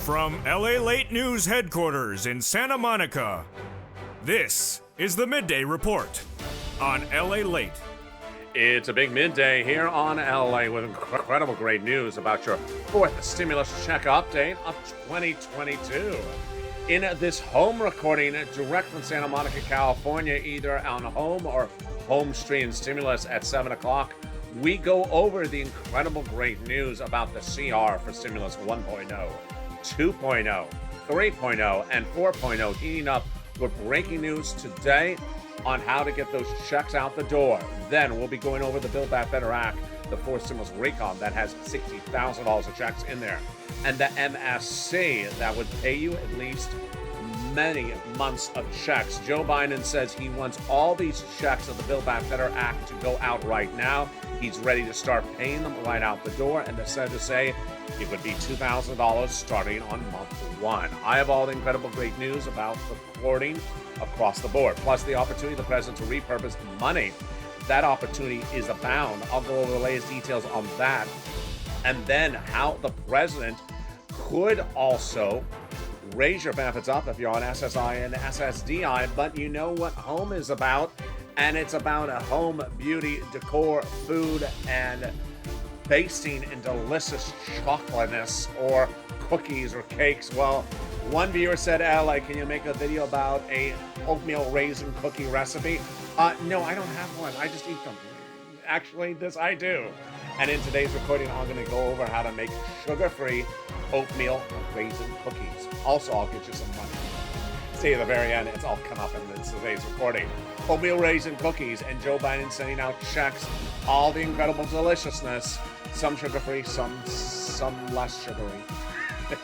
From LALATE News headquarters in Santa Monica, this is the Midday Report on LALATE. It's a big midday here on LA with incredible great news about your fourth stimulus check update of 2022. In this home recording direct from Santa Monica, California, either on home or home stream stimulus at 7 o'clock, we go over the incredible great news about the CR for stimulus 1.0, 2.0, 3.0, and 4.0, heating up with breaking news today on how to get those checks out the door. Then we'll be going over the Build Back Better Act, the fourth stimulus recon that has $60,000 of checks in there, and the MSC that would pay you at least many months of checks. Joe Biden says he wants all these checks of the Build Back Better Act to go out right now. He's ready to start paying them right out the door, and the senators say it would be $2,000 starting on month one. I have all the incredible great news about reporting across the board, plus the opportunity of the president to repurpose money. That opportunity is abound. I'll go over the latest details on that, and then how the president could also raise your benefits up if you're on SSI and SSDI, but you know what home is about, and it's about a home, beauty, decor, food, and basting in delicious chocolateness or cookies or cakes. Well, one viewer said, LA, can you make a video about a oatmeal raisin cookie recipe? No, I don't have one. I just eat them. Actually, this I do. And in today's recording, I'm going to go over how to make sugar-free oatmeal raisin cookies. Also, I'll get you some money. See at the very end, it's all come up in today's recording. Oatmeal raisin cookies, and Joe Biden sending out checks. All the incredible deliciousness. Some sugar-free, some less sugary.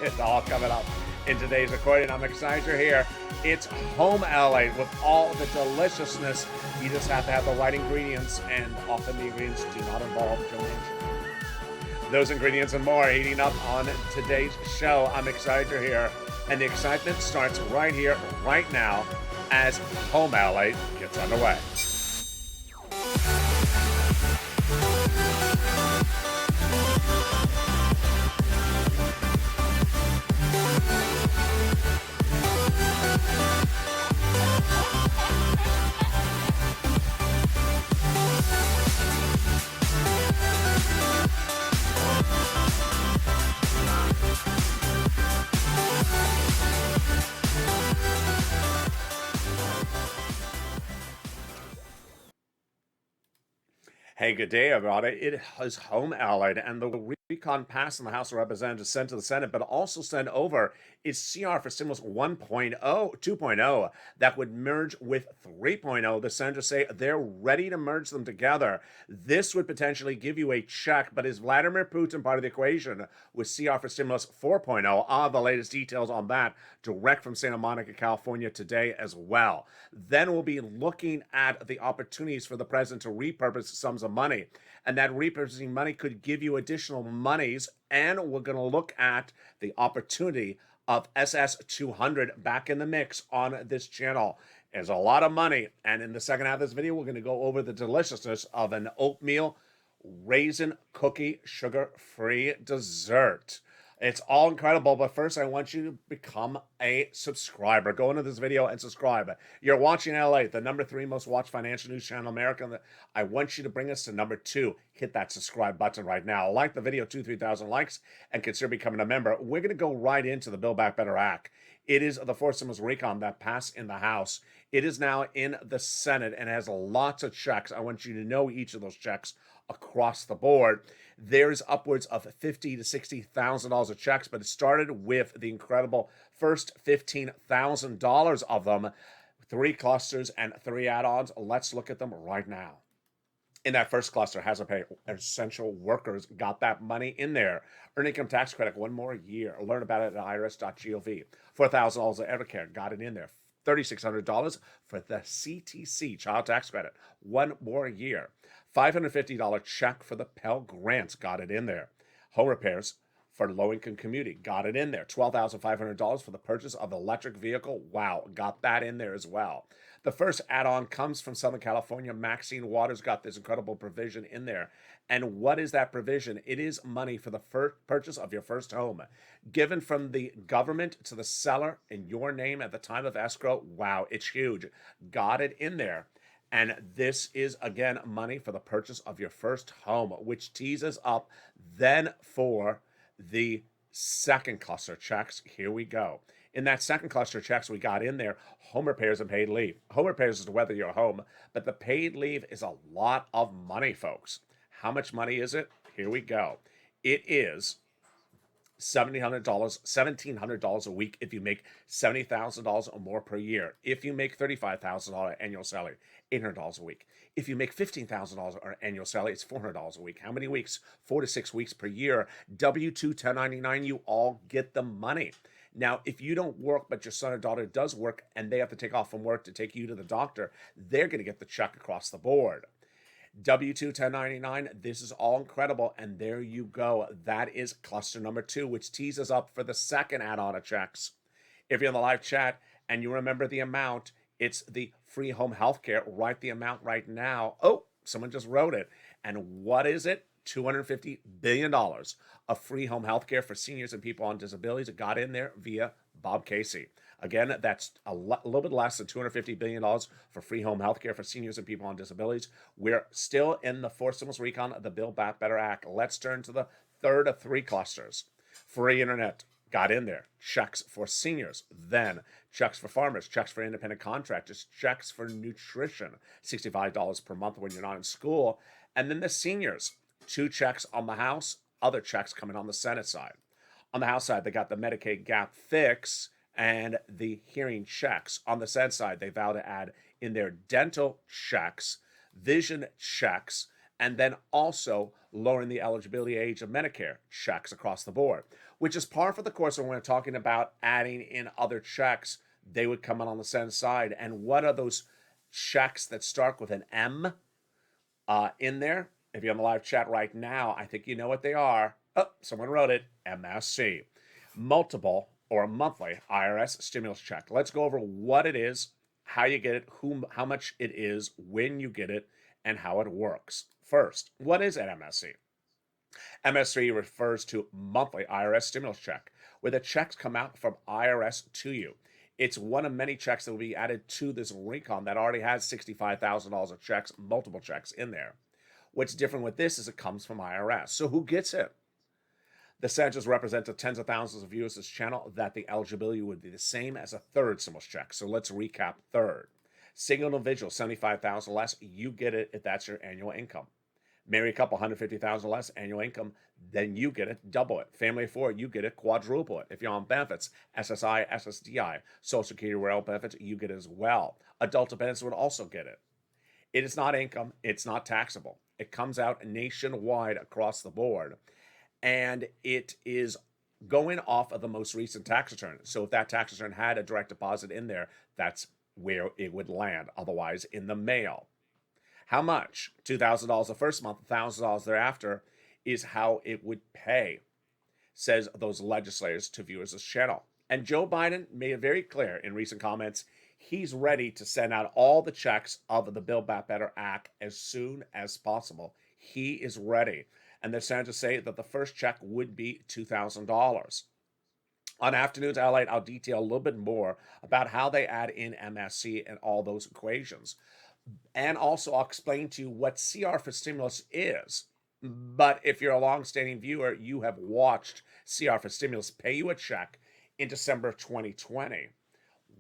It's all coming up in today's recording. I'm excited you're here. It's home LA with all the deliciousness. You just have to have the right ingredients, and often the ingredients do not involve donation. Those ingredients and more heating up on today's show. I'm excited you're here, and the excitement starts right here, right now, as home LA gets underway. Hey, good day, everybody. It is home allied, and the recon passed in the House of Representatives, sent to the Senate, but also sent over is CR for stimulus 1.0, 2.0 that would merge with 3.0. The senators say they're ready to merge them together. This would potentially give you a check, but is Vladimir Putin part of the equation with CR for stimulus 4.0? The latest details on that direct from Santa Monica, California today as well. Then we'll be looking at the opportunities for the president to repurpose sums of money, and that repurposing money could give you additional monies, and we're going to look at the opportunity of SS200 back in the mix on this channel. There's a lot of money, and in the second half of this video, we're going to go over the deliciousness of an oatmeal raisin cookie sugar-free dessert. It's all incredible, but first I want you to become a subscriber. Go into this video and subscribe. You're watching LA, the number 3 most watched financial news channel in America. I want you to bring us to number 2. Hit that subscribe button right now. Like the video, 3,000 likes, and consider becoming a member. We're going to go right into the Build Back Better Act. It is the fourth stimulus recon that passed in the House. It is now in the Senate and has lots of checks. I want you to know each of those checks across the board. There's upwards of $50,000 to $60,000 of checks, but it started with the incredible first $15,000 of them, 3 clusters and 3 add-ons. Let's look at them right now. In that first cluster, hazard pay, essential workers got that money in there. Earned income tax credit, 1 more year. Learn about it at irs.gov. $4,000 of Evercare, got it in there. $3,600 for the CTC, child tax credit, 1 more year. $550 check for the Pell Grants, got it in there. Home repairs for low-income community, got it in there. $12,500 for the purchase of electric vehicle, wow, got that in there as well. The first add-on comes from Southern California. Maxine Waters got this incredible provision in there. And what is that provision? It is money for the first purchase of your first home, given from the government to the seller in your name at the time of escrow. Wow, it's huge. Got it in there. And this is, again, money for the purchase of your first home, which teases up then for the second cluster checks. Here we go. In that second cluster checks, we got in there home repairs and paid leave. Home repairs is to weather your home, but the paid leave is a lot of money, folks. How much money is it? Here we go. It is $1,700 a week if you make $70,000 or more per year. If you make $35,000 annual salary, $800 a week. If you make $15,000 or annual salary, it's $400 a week. How many weeks? 4 to 6 weeks per year. W-2, 1099, you all get the money. Now, if you don't work, but your son or daughter does work and they have to take off from work to take you to the doctor, they're going to get the check across the board. W-2, 1099, this is all incredible. And there you go. That is cluster number 2, which teases up for the second add-on of checks. If you're in the live chat and you remember the amount, it's the free home health care. Write the amount right now. Oh, someone just wrote it. And what is it? $250 billion of free home health care for seniors and people on disabilities. It got in there via Bob Casey. Again, that's a little bit less than $250 billion for free home health care for seniors and people on disabilities. We're still in the fourth stimulus recon of the Build Back Better Act. Let's turn to the third of 3 clusters. Free internet got in there. Checks for seniors. Then checks for farmers, checks for independent contractors, checks for nutrition, $65 per month when you're not in school. And then the seniors, 2 checks on the House, other checks coming on the Senate side. On the House side, they got the Medicaid gap fix and the hearing checks. On the Senate side, they vow to add in their dental checks, vision checks, and then also lowering the eligibility age of Medicare checks across the board, which is par for the course when we're talking about adding in other checks. They would come in on the Senate side. And what are those checks that start with an M in there? If you're on the live chat right now, I think you know what they are. Oh, someone wrote it. MSC. Multiple or monthly IRS stimulus check. Let's go over what it is, how you get it, how much it is, when you get it, and how it works. First, what is an MSC? MSC refers to monthly IRS stimulus check, where the checks come out from IRS to you. It's one of many checks that will be added to this recon that already has $65,000 of checks, multiple checks in there. What's different with this is it comes from IRS. So who gets it? The senators represent to tens of thousands of viewers this channel that the eligibility would be the same as a third stimulus check. So let's recap third. Single individual, $75,000 less, you get it if that's your annual income. Married couple, $150,000 less annual income, then you get it, double it. Family of 4, you get it, quadruple it. If you're on benefits, SSI, SSDI, Social Security, rural benefits, you get it as well. Adult dependents would also get it. It is not income, it's not taxable. It comes out nationwide across the board, and it is going off of the most recent tax return. So if that tax return had a direct deposit in there, that's where it would land, otherwise in the mail. How much? $2,000 the first month, $1,000 thereafter is how it would pay, says those legislators to viewers of this channel. And Joe Biden made it very clear in recent comments, he's ready to send out all the checks of the Build Back Better Act as soon as possible. He is ready. And they're starting to say that the first check would be $2,000. On Afternoons LALATE, I'll detail a little bit more about how they add in MSC and all those equations. And also, I'll explain to you what CR for stimulus is. But if you're a long-standing viewer, you have watched CR for stimulus pay you a check in December of 2020.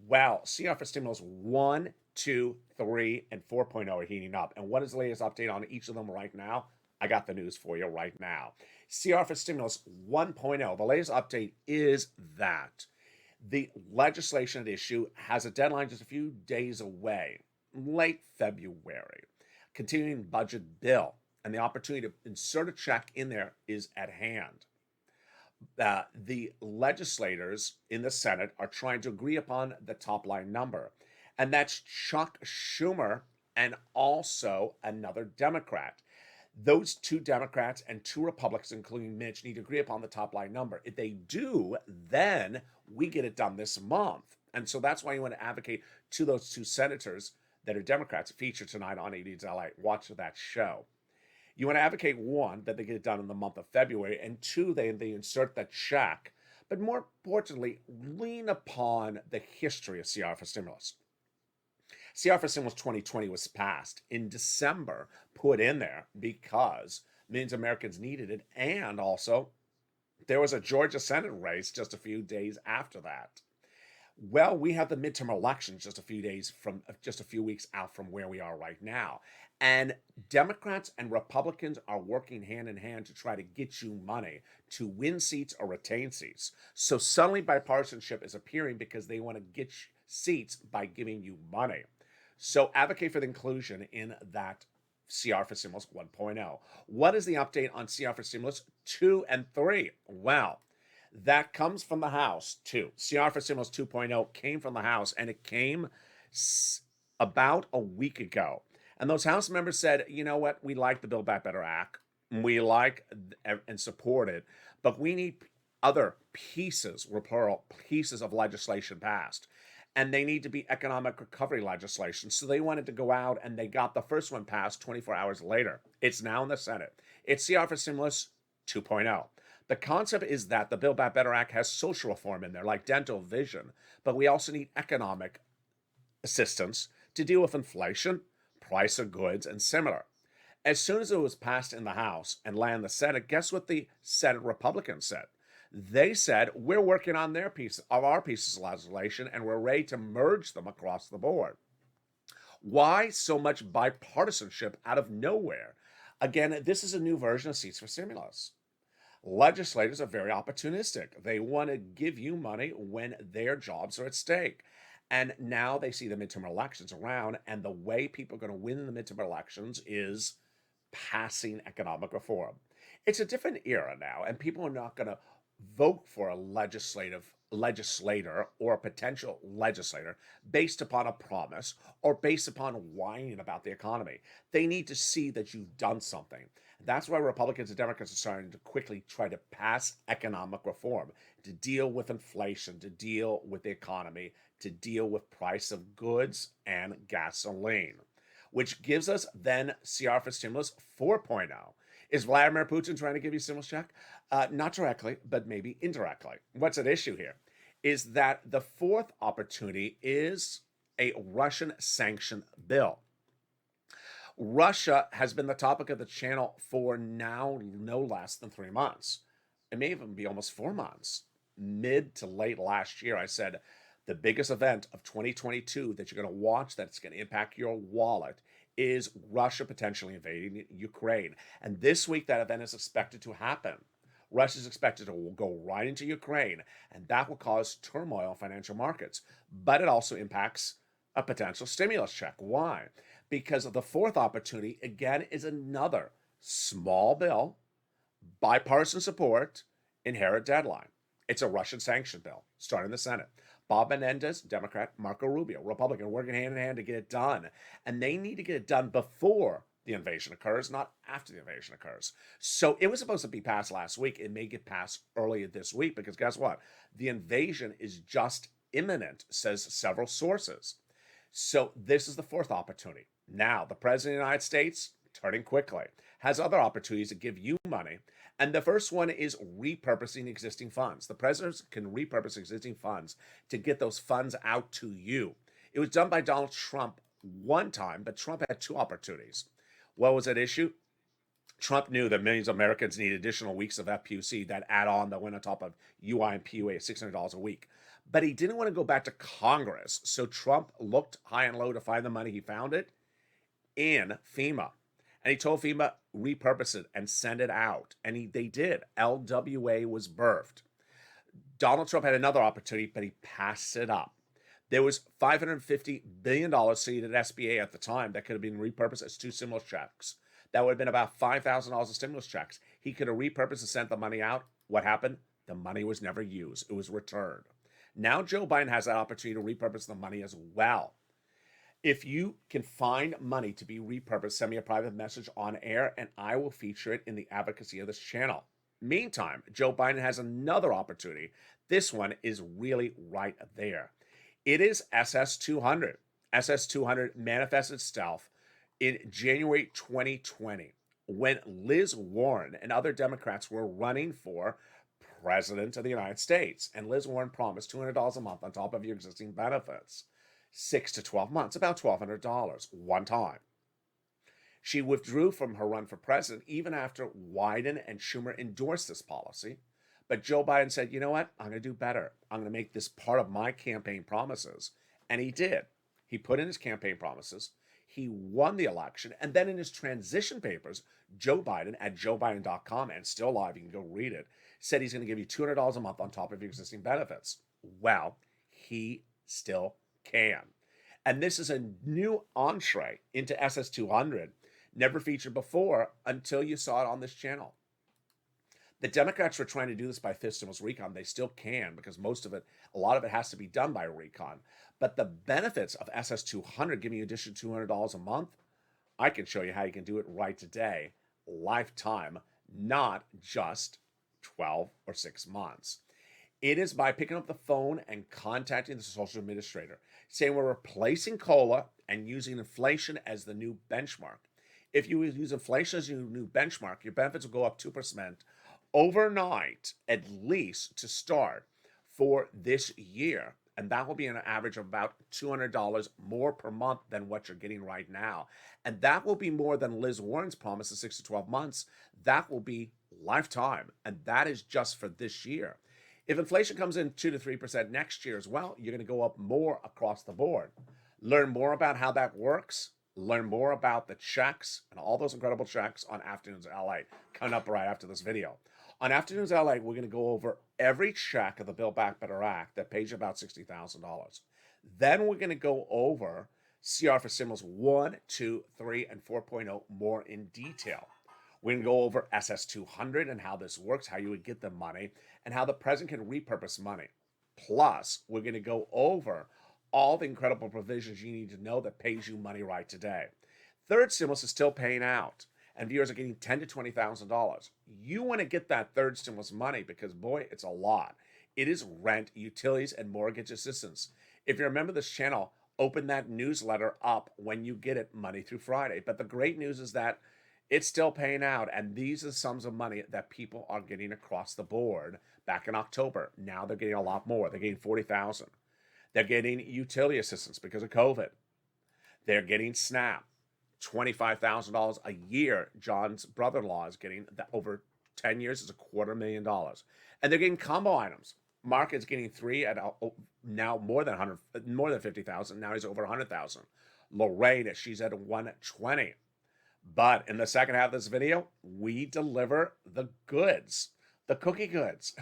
Well, CR for stimulus 1, 2, 3, and 4.0 are heating up. And what is the latest update on each of them right now? I got the news for you right now. CR for stimulus 1.0, the latest update is that the legislation at issue has a deadline just a few days away, late February. Continuing budget bill, and the opportunity to insert a check in there is at hand. The legislators in the Senate are trying to agree upon the top line number, and that's Chuck Schumer and also another Democrat. Those 2 Democrats and 2 Republicans, including Mitch, need to agree upon the top line number. If they do, then we get it done this month. And so that's why you want to advocate to those two senators that are Democrats featured tonight on 80s LA. Watch that show. You want to advocate, one, that they get it done in the month of February, and two, they insert that check. But more importantly, lean upon the history of CR for stimulus. CR for stimulus 2020 was passed in December, put in there because millions of Americans needed it, and also there was a Georgia Senate race just a few days after that. Well, we have the midterm elections just a few weeks out from where we are right now. And Democrats and Republicans are working hand in hand to try to get you money to win seats or retain seats. So suddenly bipartisanship is appearing because they want to get seats by giving you money. So advocate for the inclusion in that CR for Stimulus 1.0. What is the update on CR for Stimulus 2 and 3? Well, that comes from the House, too. CR for Stimulus 2.0 came from the House, and it came about a week ago. And those House members said, you know what, we like the Build Back Better Act. We like and support it, but we need other pieces, plural, pieces of legislation passed. And they need to be economic recovery legislation. So they wanted to go out, and they got the first one passed 24 hours later. It's now in the Senate. It's CR for Stimulus 2.0. The concept is that the Build Back Better Act has social reform in there, like dental, vision, but we also need economic assistance to deal with inflation, price of goods, and similar. As soon as it was passed in the House and landed in the Senate, guess what the Senate Republicans said? They said, we're working on our pieces of legislation, and we're ready to merge them across the board. Why so much bipartisanship out of nowhere? Again, this is a new version of Seats for Stimulus. Legislators are very opportunistic. They want to give you money when their jobs are at stake. And now they see the midterm elections around, and the way people are going to win the midterm elections is passing economic reform. It's a different era now, and people are not going to vote for a legislator or a potential legislator based upon a promise or based upon whining about the economy. They need to see that you've done something. That's why Republicans and Democrats are starting to quickly try to pass economic reform to deal with inflation, to deal with the economy, to deal with price of goods and gasoline, which gives us then CR for Stimulus 4.0. Is Vladimir Putin trying to give you a stimulus check? Not directly, but maybe indirectly. What's at issue here is that the fourth opportunity is a Russian sanction bill. Russia has been the topic of the channel for now no less than 3 months. It may even be almost 4 months. Mid to late last year, I said the biggest event of 2022 that you're going to watch that's going to impact your wallet is Russia potentially invading Ukraine. And this week, that event is expected to happen. Russia is expected to go right into Ukraine, and that will cause turmoil in financial markets. But it also impacts a potential stimulus check. Why? Because of the fourth opportunity, again, is another small bill, bipartisan support, inherent deadline. It's a Russian sanction bill, starting in the Senate. Bob Menendez, Democrat, Marco Rubio, Republican, working hand in hand to get it done. And they need to get it done before the invasion occurs, not after the invasion occurs. So it was supposed to be passed last week. It may get passed earlier this week because guess what? The invasion is just imminent, says several sources. So this is the fourth opportunity. Now, the President of the United States, turning quickly, has other opportunities to give you money. And the first one is repurposing existing funds. The president can repurpose existing funds to get those funds out to you. It was done by Donald Trump one time, but Trump had two opportunities. What was at issue? Trump knew that millions of Americans need additional weeks of FPUC, that add-on that went on top of UI and PUA at $600 a week. But he didn't want to go back to Congress, so Trump looked high and low to find the money. He found it in FEMA. And he told FEMA, repurpose it and send it out. And they did. LWA was birthed. Donald Trump had another opportunity, but he passed it up. There was $550 billion seated at SBA at the time that could have been repurposed as two stimulus checks. That would have been about $5,000 of stimulus checks. He could have repurposed and sent the money out. What happened? The money was never used. It was returned. Now Joe Biden has that opportunity to repurpose the money as well. If you can find money to be repurposed, send me a private message on air, and I will feature it in the advocacy of this channel. Meantime, Joe Biden has another opportunity. This one is really right there. It is SS200. SS200 manifests itself in January 2020 when Liz Warren and other Democrats were running for President of the United States. And Liz Warren promised $200 a month on top of your existing benefits. 6 to 12 months, about $1,200 one time. She withdrew from her run for president even after Wyden and Schumer endorsed this policy. But Joe Biden said, you know what? I'm going to do better. I'm going to make this part of my campaign promises. And he did. He put in his campaign promises. He won the election. And then in his transition papers, Joe Biden at joebiden.com, and still live, you can go read it, said he's going to give you $200 a month on top of your existing benefits. Well, he still can. And this is a new entree into SS200, never featured before until you saw it on this channel. The Democrats were trying to do this by fifth stimulus recon. They still can because a lot of it has to be done by recon. But the benefits of SS200 giving you additional $200 a month, I can show you how you can do it right today, lifetime, not just 12 or 6 months. It is by picking up the phone and contacting the social administrator, saying we're replacing COLA and using inflation as the new benchmark. If you use inflation as your new benchmark, your benefits will go up 2% overnight, at least to start for this year. And that will be an average of about $200 more per month than what you're getting right now. And that will be more than Liz Warren's promise of 6 to 12 months. That will be lifetime. And that is just for this year. If inflation comes in 2 to 3% next year as well, you're going to go up more across the board. Learn more about how that works. Learn more about the checks and all those incredible checks on Afternoons LA, coming up right after this video. On Afternoons LA, we're going to go over every check of the Build Back Better Act that pays you about $60,000. Then we're going to go over CR for Stimulus 1, 2, 3, and 4.0 more in detail. We're going to go over SS200 and how this works, how you would get the money, and how the president can repurpose money. Plus, we're going to go over all the incredible provisions you need to know that pays you money right today. Third stimulus is still paying out, and viewers are getting $10,000 to $20,000. You want to get that third stimulus money because, boy, it's a lot. It is rent, utilities, and mortgage assistance. If you remember this channel, open that newsletter up when you get it Monday through Friday. But the great news is that it's still paying out, and these are sums of money that people are getting across the board back in October. Now they're getting a lot more. They're getting $40,000. They're getting utility assistance because of COVID. They're getting SNAP, $25,000 a year. John's brother-in-law is getting that over 10 years is $250,000. And they're getting combo items. Mark is getting 3 at now more than 50,000. Now he's over 100,000. Lorraine, she's at 120. But in the second half of this video, we deliver the goods, the cookie goods.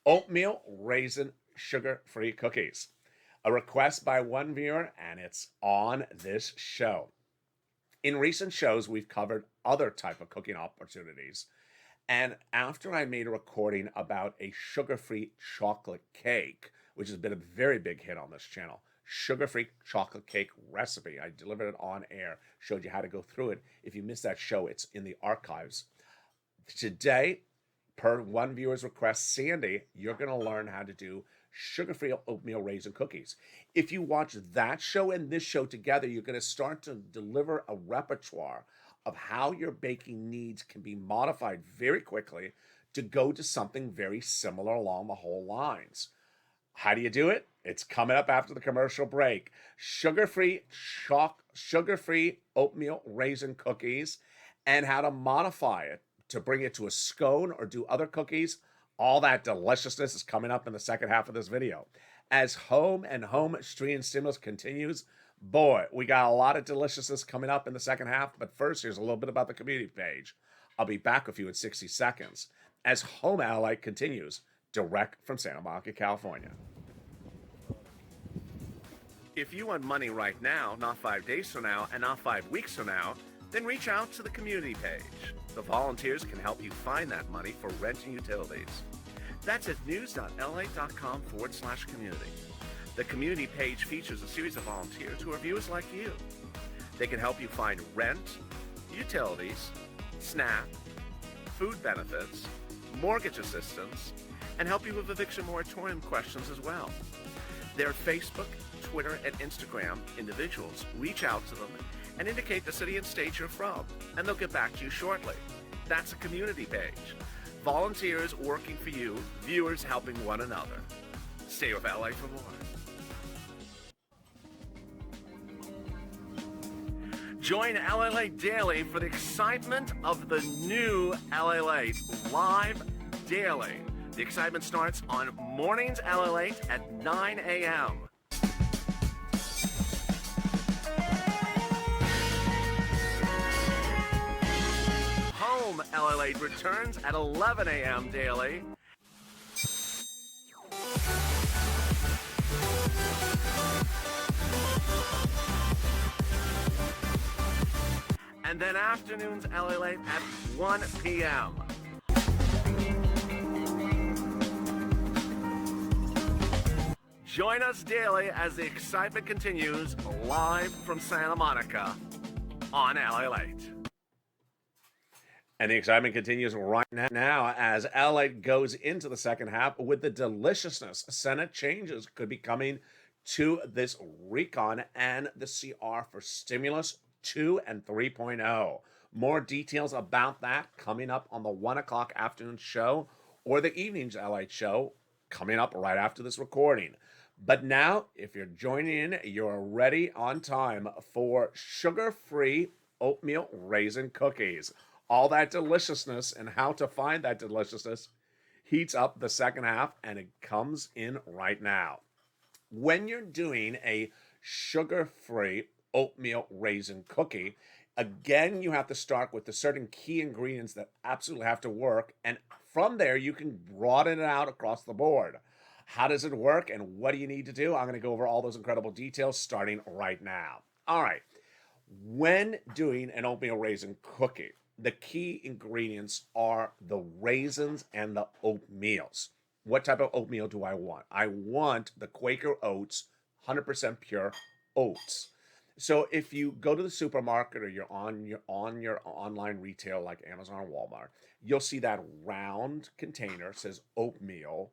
Oatmeal raisin sugar-free cookies. A request by one viewer, and it's on this show. In recent shows, we've covered other type of cooking opportunities. And after I made a recording about a sugar-free chocolate cake, which has been a very big hit on this channel, sugar-free chocolate cake recipe. I delivered it on air, showed you how to go through it. If you missed that show, it's in the archives. Today, per one viewer's request, Sandy, you're going to learn how to do sugar-free oatmeal raisin cookies. If you watch that show and this show together, you're going to start to deliver a repertoire of how your baking needs can be modified very quickly to go to something very similar along the whole lines. How do you do it? It's coming up after the commercial break. Sugar-free oatmeal raisin cookies and how to modify it to bring it to a scone or do other cookies. All that deliciousness is coming up in the second half of this video. As home stream stimulus continues, boy, we got a lot of deliciousness coming up in the second half. But first, here's a little bit about the community page. I'll be back with you in 60 seconds as Home LALATE continues direct from Santa Monica, California. If you want money right now, not 5 days from now, and not 5 weeks from now, then reach out to the community page. The volunteers can help you find that money for rent and utilities. That's at news.la.com/community. The community page features a series of volunteers who are viewers like you. They can help you find rent, utilities, SNAP, food benefits, mortgage assistance, and help you with eviction moratorium questions as well. Their Facebook, Twitter, and Instagram individuals reach out to them and indicate the city and state you're from, and they'll get back to you shortly. That's a community page. Volunteers working for you, viewers helping one another. Stay with LA for more. Join LALATE Daily for the excitement of the new LALATE live daily. The excitement starts on Mornings LALATE at 9 a.m. Home LALATE returns at 11 a.m. daily. And then afternoons LALATE at 1 p.m. Join us daily as the excitement continues live from Santa Monica on LALATE. And the excitement continues right now as LALATE goes into the second half with the deliciousness. Senate changes could be coming to this recon and the CR for stimulus 2 and 3.0. More details about that coming up on the 1 o'clock afternoon show or the evening's LALATE show coming up right after this recording. But now, if you're joining in, you're ready on time for sugar-free oatmeal raisin cookies. All that deliciousness and how to find that deliciousness heats up the second half, and it comes in right now. When you're doing a sugar-free oatmeal raisin cookie, again, you have to start with the certain key ingredients that absolutely have to work, and from there, you can broaden it out across the board. How does it work and what do you need to do? I'm going to go over all those incredible details starting right now. All right. When doing an oatmeal raisin cookie, the key ingredients are the raisins and the oatmeals. What type of oatmeal do I want? I want the Quaker Oats, 100% pure oats. So if you go to the supermarket or you're on your online retail like Amazon or Walmart, you'll see that round container says oatmeal,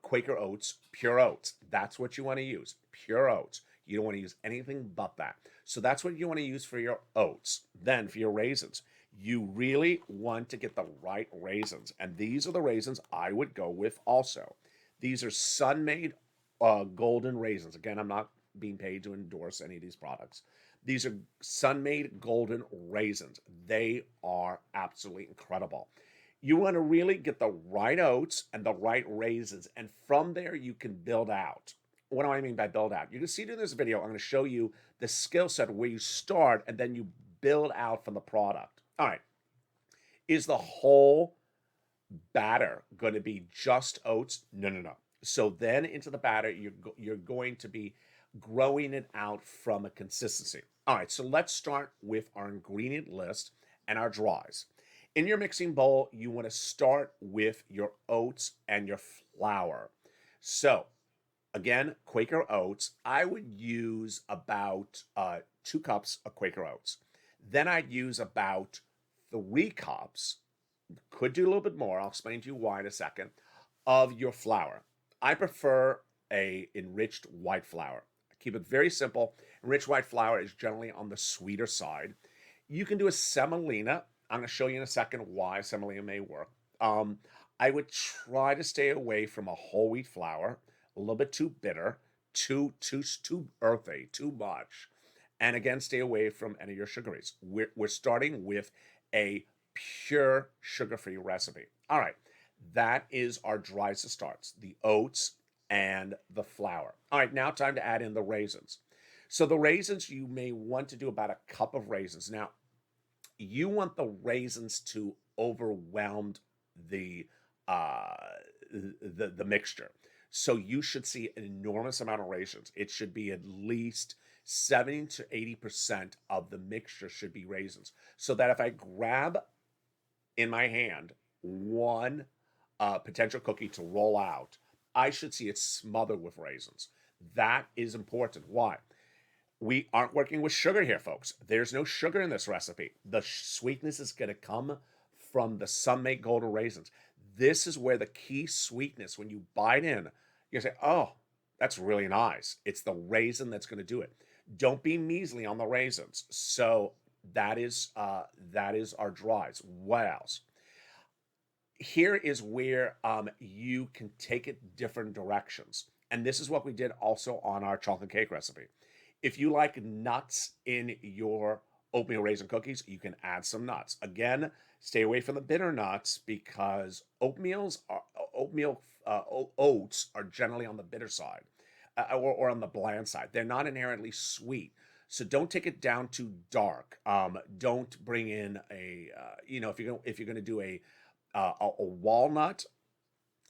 Quaker Oats, pure oats. That's what you want to use, pure oats. You don't want to use anything but that. So that's what you want to use for your oats. Then for your raisins, you really want to get the right raisins. And these are the raisins I would go with also. These are Sun-Made golden raisins. Again, I'm not being paid to endorse any of these products. These are Sun-Made golden raisins. They are absolutely incredible. You want to really get the right oats and the right raisins. And from there, you can build out. What do I mean by build out? You can see in this video, I'm going to show you the skill set where you start and then you build out from the product. All right. Is the whole batter going to be just oats? No. So then into the batter, you're going to be growing it out from a consistency. All right. So let's start with our ingredient list and our dries. In your mixing bowl, you want to start with your oats and your flour. So again, Quaker Oats, I would use about 2 cups of Quaker Oats. Then I'd use about 3 cups, could do a little bit more, I'll explain to you why in a second, of your flour. I prefer a enriched white flour. Keep it very simple. Enriched white flour is generally on the sweeter side. You can do a semolina. I'm going to show you in a second why semolina may work. I would try to stay away from a whole wheat flour. A little bit too bitter, too earthy, too much. And again, stay away from any of your sugaries. We're starting with a pure sugar-free recipe. All right, that is our dries to starts, the oats and the flour. All right, now time to add in the raisins. So the raisins, you may want to do about a cup of raisins. Now, you want the raisins to overwhelm the mixture. So you should see an enormous amount of raisins. It should be at least 70 to 80% of the mixture should be raisins. So that if I grab in my hand one potential cookie to roll out, I should see it smothered with raisins. That is important. Why? We aren't working with sugar here, folks. There's no sugar in this recipe. The sweetness is going to come from the Sun-Made golden raisins. This is where the key sweetness, when you bite in, You say, oh, that's really nice. It's the raisin that's going to do it. Don't be measly on the raisins. So that is our dries. What else? Here is where you can take it different directions. And this is what we did also on our chocolate cake recipe. If you like nuts in your oatmeal raisin cookies, you can add some nuts. Again, stay away from the bitter nuts because oatmeal oats are generally on the bitter side or on the bland side. They're not inherently sweet. So don't take it down too dark. Don't bring in if you're going to do a walnut,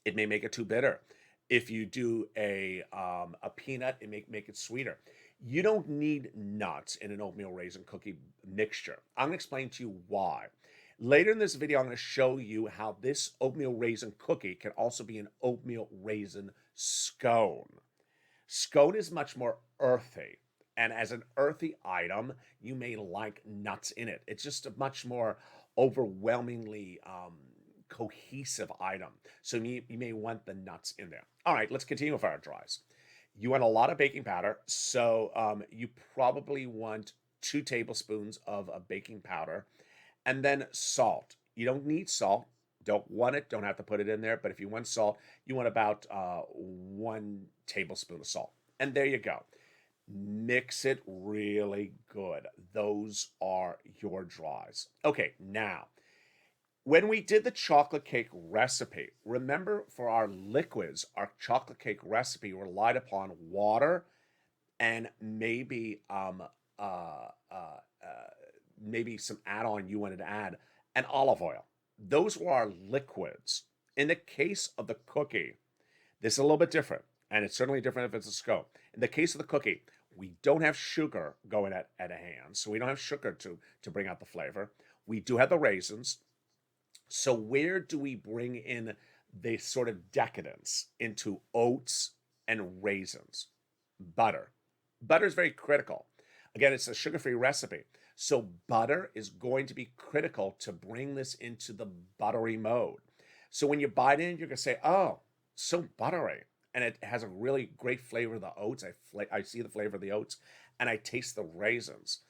it may make it too bitter. If you do a peanut, it may make it sweeter. You don't need nuts in an oatmeal raisin cookie mixture. I'm going to explain to you why. Later in this video, I'm going to show you how this oatmeal raisin cookie can also be an oatmeal raisin scone. Scone is much more earthy. And as an earthy item, you may like nuts in it. It's just a much more overwhelmingly cohesive item. So you may want the nuts in there. All right, let's continue with our dries. You want a lot of baking powder. So you probably want 2 tablespoons of a baking powder. And then salt. You don't need salt. Don't want it. Don't have to put it in there. But if you want salt, you want about 1 tablespoon of salt. And there you go. Mix it really good. Those are your dries. Okay, now, when we did the chocolate cake recipe, remember for our liquids, our chocolate cake recipe relied upon water and maybe some add-on you wanted to add, and olive oil. Those were our liquids. In the case of the cookie, this is a little bit different, and it's certainly different if it's a scone. In the case of the cookie, we don't have sugar going at a hand, so we don't have sugar to bring out the flavor. We do have the raisins. So where do we bring in the sort of decadence into oats and raisins? Butter. Butter is very critical. Again, it's a sugar-free recipe. So butter is going to be critical to bring this into the buttery mode. So when you bite in, you're going to say, oh, so buttery. And it has a really great flavor of the oats. I see the flavor of the oats, and I taste the raisins.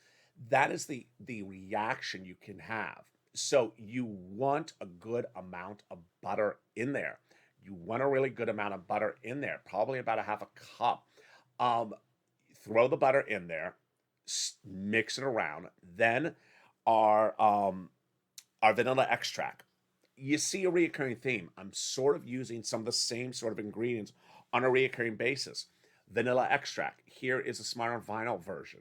That is the reaction you can have. So you want a good amount of butter in there. You want a really good amount of butter in there, probably about a half a cup. Throw the butter in there, mix it around. Then our vanilla extract. You see a recurring theme. I'm sort of using some of the same sort of ingredients on a recurring basis. Vanilla extract. Here is a Smart Vinyl version.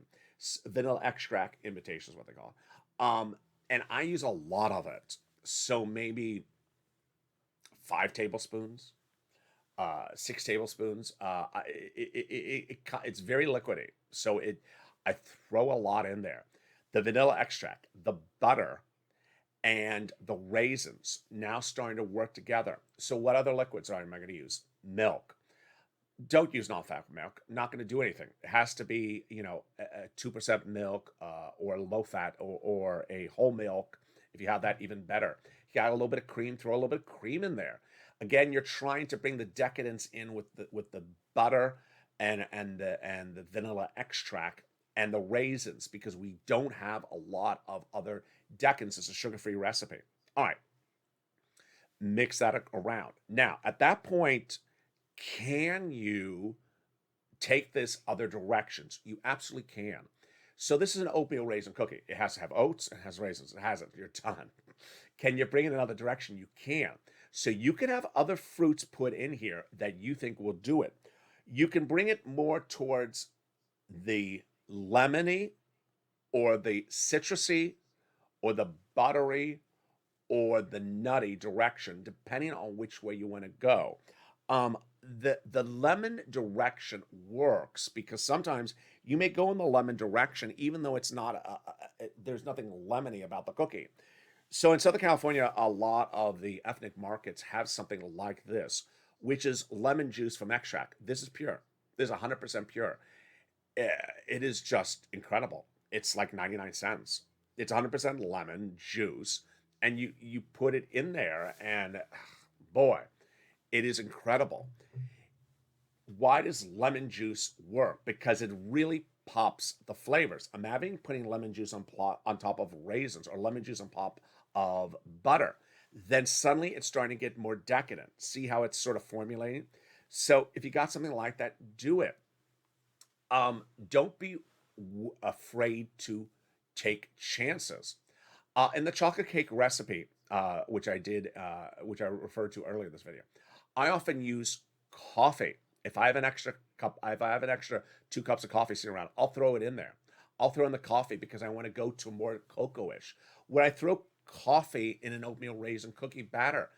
Vanilla extract imitation is what they call it. And I use a lot of it. So maybe 5 tablespoons, 6 tablespoons. It's very liquidy. So I throw a lot in there. The vanilla extract, the butter, and the raisins now starting to work together. So what other liquids am I going to use? Milk. Don't use non-fat milk. Not going to do anything. It has to be, a 2% milk or low fat or a whole milk. If you have that, even better. You got a little bit of cream. Throw a little bit of cream in there. Again, you're trying to bring the decadence in with the butter and the vanilla extract and the raisins because we don't have a lot of other decadence. It's a sugar-free recipe. All right. Mix that around. Now, at that point, can you take this other directions? You absolutely can. So this is an oatmeal raisin cookie. It has to have oats, it has raisins, it has it. You're done. Can you bring it another direction? You can. So you can have other fruits put in here that you think will do it. You can bring it more towards the lemony or the citrusy or the buttery or the nutty direction, depending on which way you want to go. The lemon direction works because sometimes you may go in the lemon direction even though it's not there's nothing lemony about the cookie. So in Southern California, a lot of the ethnic markets have something like this, which is lemon juice from extract. This is pure. This is 100% pure. It is just incredible. It's like 99 cents. It's 100% lemon juice, and you put it in there, and boy, it is incredible. Why does lemon juice work? Because it really pops the flavors. Imagine putting lemon juice on top of raisins, or lemon juice on top of butter. Then suddenly it's starting to get more decadent. See how it's sort of formulating? So if you got something like that, do it. Don't be afraid to take chances. In the chocolate cake recipe, which I referred to earlier in this video, I often use coffee. If I have an extra cup, if I have an extra 2 cups of coffee sitting around, I'll throw it in there. I'll throw in the coffee because I want to go to more cocoa-ish. When I throw coffee in an oatmeal raisin cookie batter,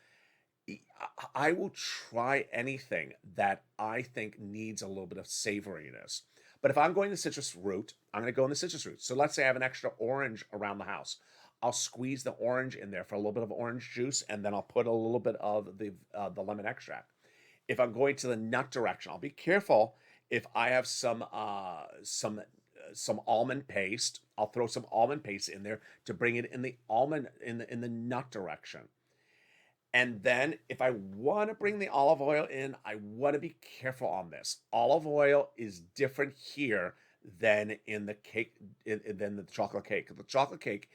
I will try anything that I think needs a little bit of savoriness. But if I'm going the citrus route, I'm going to go in the citrus route. So let's say I have an extra orange around the house. I'll squeeze the orange in there for a little bit of orange juice, and then I'll put a little bit of the lemon extract. If I'm going to the nut direction, I'll be careful. If I have some almond paste, I'll throw some almond paste in there to bring it in the almond in the nut direction. And then if I want to bring the olive oil in, I want to be careful on this. Olive oil is different here than in the cake, than the chocolate cake. The chocolate cake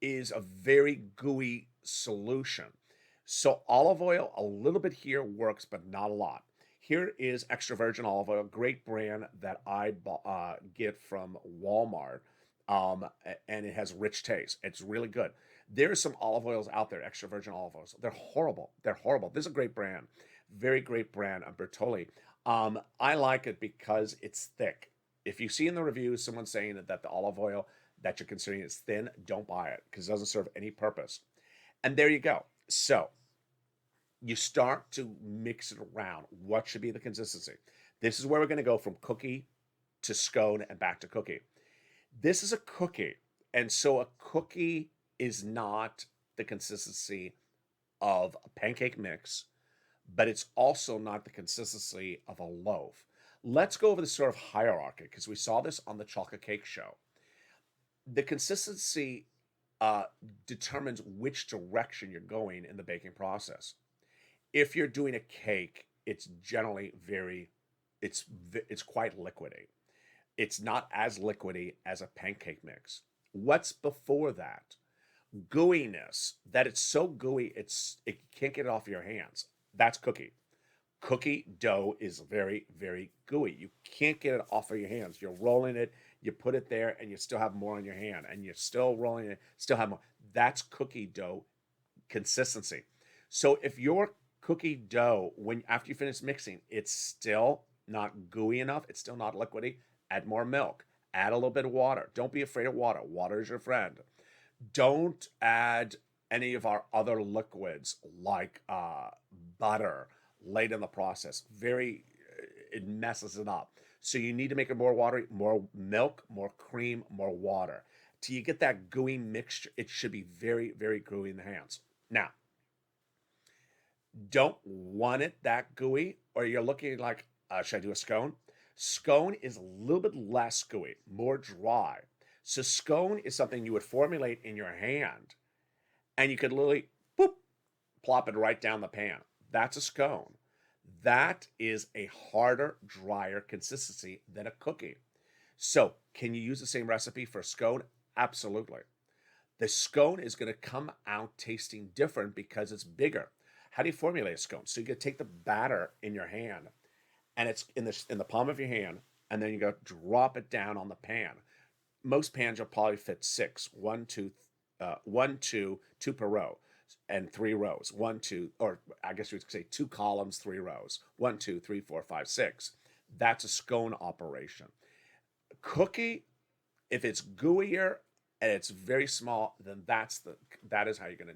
is a very gooey solution. So olive oil, a little bit here works, but not a lot. Here is extra virgin olive oil, great brand that I get from Walmart, and it has rich taste. It's really good. There's some olive oils out there, extra virgin olive oils. They're horrible. They're horrible. This is a great brand, very great brand, Bertolli. I like it because it's thick. If you see in the reviews someone saying that the olive oil that you're considering is thin, don't buy it because it doesn't serve any purpose. And there you go. So you start to mix it around. What should be the consistency? This is where we're going to go from cookie to scone and back to cookie. This is a cookie. And so a cookie is not the consistency of a pancake mix, but it's also not the consistency of a loaf. Let's go over the sort of hierarchy because we saw this on the chocolate cake show. The consistency determines which direction you're going in the baking process. If you're doing a cake, it's generally it's quite liquidy. It's not as liquidy as a pancake mix. What's before that? Gooiness, that it's so gooey, it can't get it off your hands. That's cookie. Cookie dough is very, very gooey. You can't get it off of your hands. You're rolling it, you put it there, and you still have more on your hand, and you're still rolling it, still have more. That's cookie dough consistency. So if your cookie dough, after you finish mixing, it's still not gooey enough, it's still not liquidy, add more milk, add a little bit of water. Don't be afraid of water. Water is your friend. Don't add any of our other liquids like butter late in the process. It messes it up. So you need to make it more watery, more milk, more cream, more water. Till you get that gooey mixture, it should be very, very gooey in the hands. Now, don't want it that gooey, or you're looking like, should I do a scone? Scone is a little bit less gooey, more dry. So scone is something you would formulate in your hand, and you could literally, boop, plop it right down the pan. That's a scone. That is a harder, drier consistency than a cookie. So can you use the same recipe for scone? Absolutely. The scone is going to come out tasting different because it's bigger. How do you formulate a scone? So you can take the batter in your hand, and it's in the palm of your hand, and then you go drop it down on the pan. Most pans will probably fit 6, 1, 2, 2 per row, and 3 rows. 1, 2, or I guess you would say 2 columns, 3 rows. 1, 2, 3, 4, 5, 6. That's a scone operation. Cookie, if it's gooier and it's very small, then that is how you're going to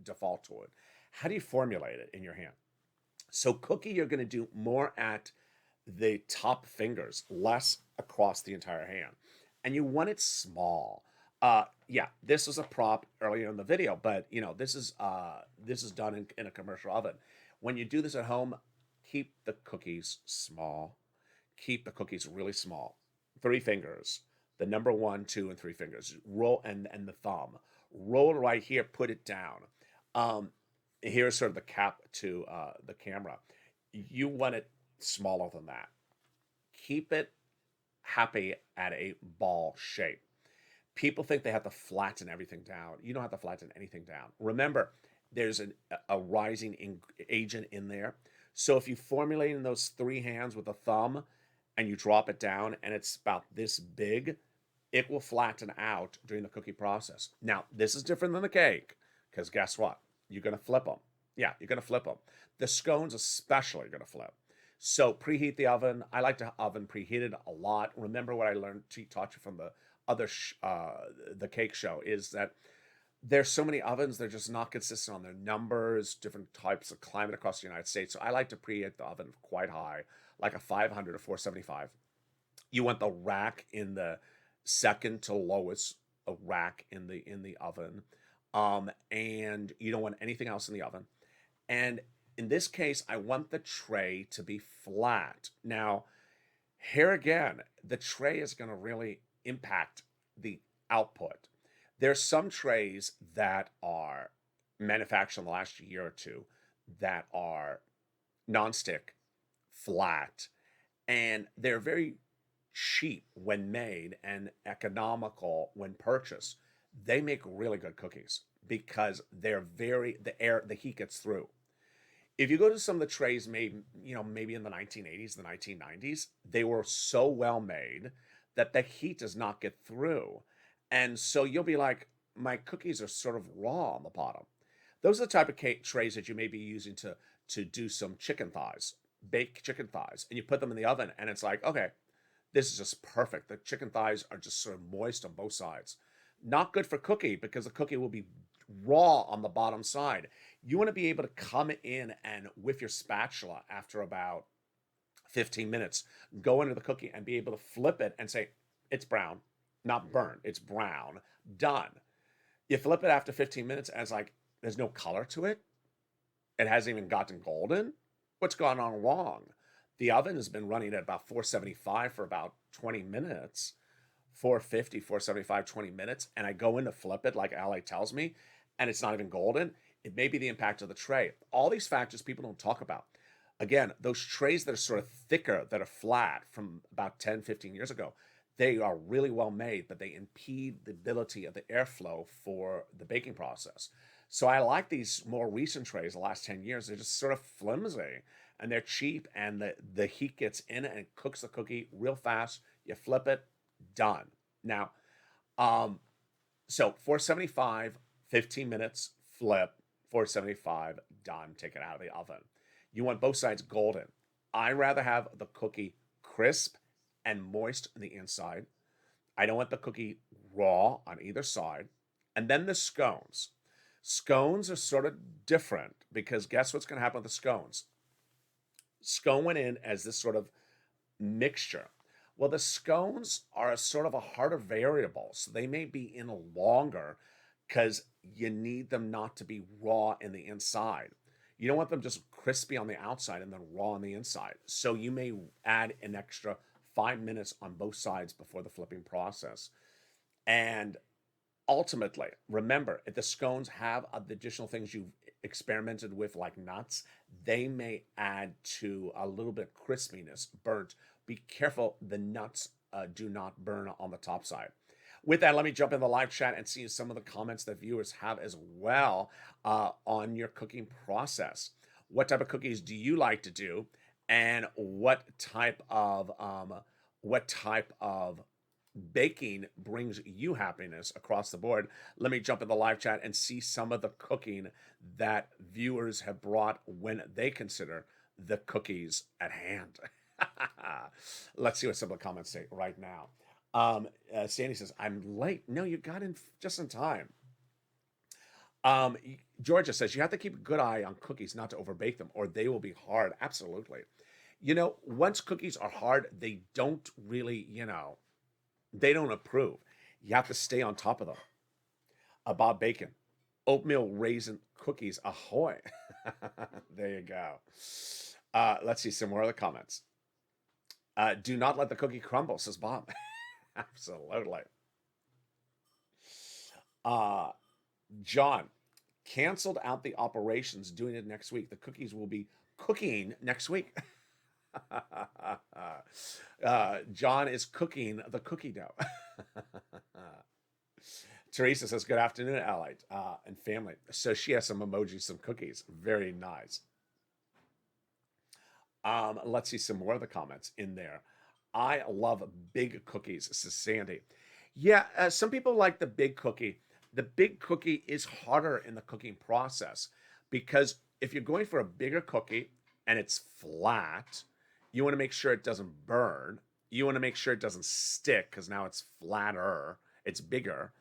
default to it. How do you formulate it in your hand? So cookie, you're going to do more at the top fingers, less across the entire hand. And you want it small. Yeah, this was a prop earlier in the video, but this is done in a commercial oven. When you do this at home, keep the cookies small. Keep the cookies really small. 3 fingers, the number 1, 2, and 3 fingers. Roll and the thumb. Roll it right here. Put it down. Here's sort of the cap to the camera. You want it smaller than that. Keep it happy at a ball shape. People think they have to flatten everything down. You don't have to flatten anything down. Remember, there's a rising agent in there. So if you formulate in those three hands with a thumb and you drop it down and it's about this big, it will flatten out during the cookie process. Now, this is different than the cake because guess what? You're going to flip them. Yeah, you're going to flip them. The scones especially are going to flip. So preheat the oven. I like to oven preheated a lot. Remember what I taught you from the other the cake show is that there's so many ovens, they're just not consistent on their numbers, different types of climate across the United States. So I like to preheat the oven quite high, like a 500 or 475. You want the rack in the second to lowest rack in the oven, and you don't want anything else in the oven. And in this case, I want the tray to be flat. Now, here again, the tray is going to really impact the output. There's some trays that are manufactured in the last year or two that are nonstick, flat, and they're very cheap when made and economical when purchased. They make really good cookies because they're the heat gets through. If you go to some of the trays made, maybe in the 1980s, the 1990s, they were so well made that the heat does not get through. And so you'll be like, my cookies are sort of raw on the bottom. Those are the type of cake trays that you may be using to do some chicken thighs, bake chicken thighs, and you put them in the oven and it's like, okay, this is just perfect. The chicken thighs are just sort of moist on both sides. Not good for cookie because the cookie will be raw on the bottom side. You want to be able to come in and with your spatula after about 15 minutes, go into the cookie and be able to flip it and say, it's brown, not burnt, it's brown, done. You flip it after 15 minutes and it's like, there's no color to it. It hasn't even gotten golden. What's gone on wrong? The oven has been running at about 475 for about 20 minutes, 450, 475, 20 minutes. And I go in to flip it like LALATE tells me, and it's not even golden. It may be the impact of the tray. All these factors people don't talk about. Again, those trays that are sort of thicker, that are flat from about 10, 15 years ago, they are really well made, but they impede the ability of the airflow for the baking process. So I like these more recent trays, the last 10 years. They're just sort of flimsy and they're cheap and the heat gets in it and cooks the cookie real fast. You flip it, done. Now, so 475, 15 minutes, flip, 475, done. Take it out of the oven. You want both sides golden. I rather have the cookie crisp and moist on the inside. I don't want the cookie raw on either side. And then the scones. Scones are sort of different because guess what's going to happen with the scones? Scone went in as this sort of mixture. Well, the scones are a sort of a harder variable, so they may be in longer because you need them not to be raw in the inside. You don't want them just crispy on the outside and then raw on the inside. So you may add an extra 5 minutes on both sides before the flipping process. And ultimately, remember, if the scones have the additional things you've experimented with, like nuts, they may add to a little bit of crispiness, burnt. Be careful the nuts do not burn on the top side. With that, let me jump in the live chat and see some of the comments that viewers have as well on your cooking process. What type of cookies do you like to do, and what type of baking brings you happiness across the board? Let me jump in the live chat and see some of the cooking that viewers have brought when they consider the cookies at hand. Let's see what some of the comments say right now. Sandy says, I'm late. No, you got in just in time. Georgia says, you have to keep a good eye on cookies not to overbake them or they will be hard. Absolutely. Once cookies are hard, they don't really, they don't approve. You have to stay on top of them. Bob Bacon, oatmeal raisin cookies, ahoy. There you go. Let's see some more of the comments. Do not let the cookie crumble, says Bob. Absolutely. John, canceled out the operations, doing it next week. The cookies will be cooking next week. John is cooking the cookie dough. Teresa says, good afternoon, Allied and family. So she has some emojis, some cookies. Very nice. Let's see some more of the comments in there. I love big cookies, says Sandy. Yeah, some people like the big cookie. The big cookie is harder in the cooking process because if you're going for a bigger cookie and it's flat, you want to make sure it doesn't burn. You want to make sure it doesn't stick because now it's flatter, it's bigger.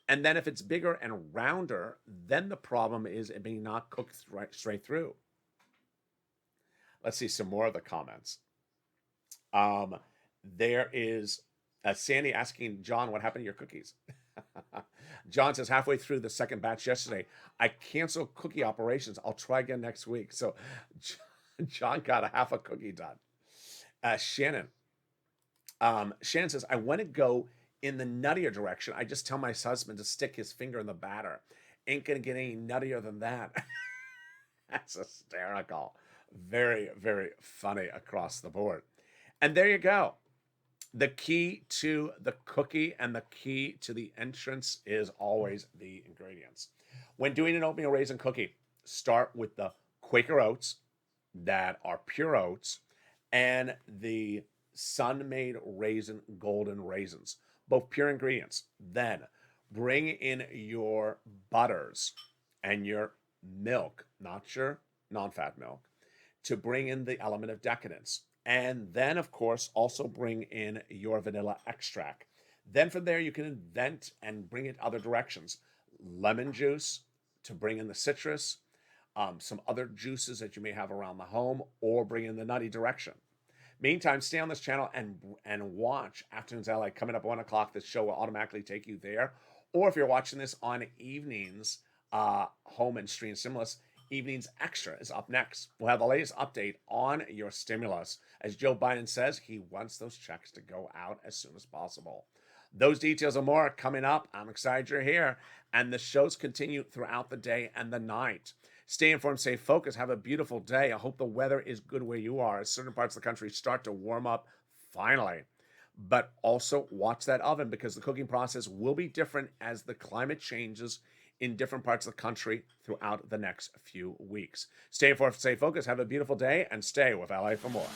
And then if it's bigger and rounder, then the problem is it may not cook straight through. Let's see some more of the comments. There is Sandy asking John, what happened to your cookies? John says, halfway through the second batch yesterday, I canceled cookie operations. I'll try again next week. So John got a half a cookie done. Shannon says, I want to go in the nuttier direction. I just tell my husband to stick his finger in the batter. Ain't going to get any nuttier than that. That's hysterical. Very, very funny across the board. And there you go. The key to the cookie and the key to the entrance is always the ingredients. When doing an oatmeal raisin cookie, start with the Quaker oats that are pure oats and the Sun-Made Raisin Golden Raisins, both pure ingredients. Then bring in your butters and your milk, not your non-fat milk, to bring in the element of decadence. And then, of course, also bring in your vanilla extract. Then from there, you can invent and bring it other directions. Lemon juice to bring in the citrus, some other juices that you may have around the home, or bring in the nutty direction. Meantime, stay on this channel and watch Afternoons LA coming up at 1 o'clock. This show will automatically take you there. Or if you're watching this on evenings, home and stream stimulus, Evenings Extra is up next. We'll have the latest update on your stimulus. As Joe Biden says, he wants those checks to go out as soon as possible. Those details and more are coming up. I'm excited you're here. And the shows continue throughout the day and the night. Stay informed, stay focused. Have a beautiful day. I hope the weather is good where you are as certain parts of the country start to warm up finally. But also watch that oven because the cooking process will be different as the climate changes in different parts of the country throughout the next few weeks. Stay informed, stay focused. Have a beautiful day and stay with LA for more.